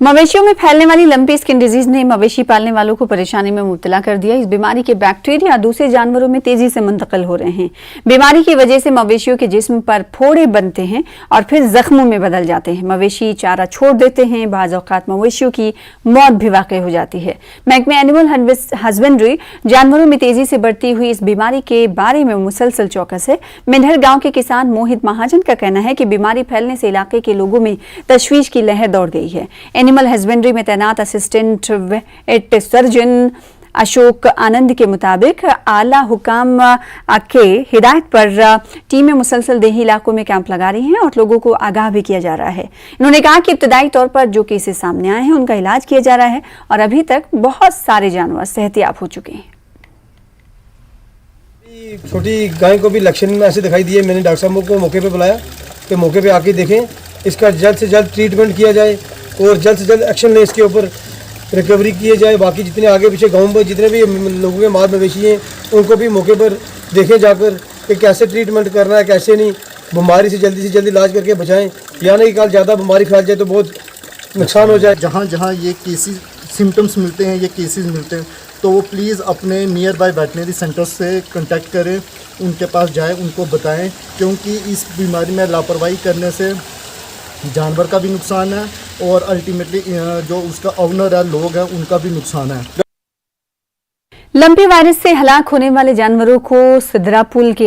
मवेशियों में फैलने वाली लंपी स्किन डिजीज ने मवेशी पालने वालों को परेशानी में मुब्तला कर दिया। इस बीमारी के बैक्टीरिया दूसरे जानवरों में तेजी से मुंतकिल हो रहे हैं। बीमारी की वजह से मवेशियों के जिस्म पर फोड़े बनते हैं और फिर जख्मों में बदल जाते हैं। मवेशी चारा छोड़ देते हैं। बाज़ औक़ात मवेशियों की मौत भी वाक़ई हो जाती है। महकमे एनिमल हस्बेंड्री जानवरों में तेजी से बढ़ती हुई इस बीमारी के बारे में मुसलसल चौकस है। मेंढर गाँव के किसान मोहित महाजन का कहना है कि बीमारी फैलने से इलाके के लोगों में तशवीश की लहर दौड़ गई है। एनिमल हस्बेंड्री में तैनात असिस्टेंट वेट सर्जन अशोक आनंद के मुताबिक आला हुकाम के हिदायत पर टीमें मुसलसल देही इलाकों में कैंप लगा रही हैं और लोगों को आगाह भी किया जा रहा है। इन्होंने कहा कि इब्तदाई तौर पर जो केसेस सामने आए हैं उनका इलाज किया जा रहा है और अभी तक बहुत सारे जानवर सेहतियाब हो चुके हैं। छोटी गाय को भी लक्षण में ऐसे दिखाई दिए। मैंने डॉक्टर साहब को मौके पे बुलाया कि मौके पे आके देखें, इसका जल्द से जल्द ट्रीटमेंट किया जाए और जल्द से जल्द एक्शन लें, इसके ऊपर रिकवरी किए जाए। बाकी जितने आगे पीछे गाँव में जितने भी लोगों के माल मवेशी हैं उनको भी मौके पर देखें जाकर कि कैसे ट्रीटमेंट करना है, कैसे नहीं, बीमारी से जल्दी इलाज करके बचाएं, या नहीं कल ज़्यादा बीमारी फैल जाए तो बहुत नुकसान हो जाए। जहाँ जहाँ ये केसेस सिम्टम्स मिलते हैं, ये केसेस मिलते हैं, तो वो प्लीज़ अपने नियर बाय वेटनरी सेंटर से कांटेक्ट करें, उनके पास जाएं, उनको बताएं, क्योंकि इस बीमारी में लापरवाही करने से जानवर का भी नुकसान है और अल्टीमेटली जो उसका ओनर है, लोग हैं, उनका भी नुकसान है। लंपी वायरस से हलाक होने वाले जानवरों को सिद्रा पुल की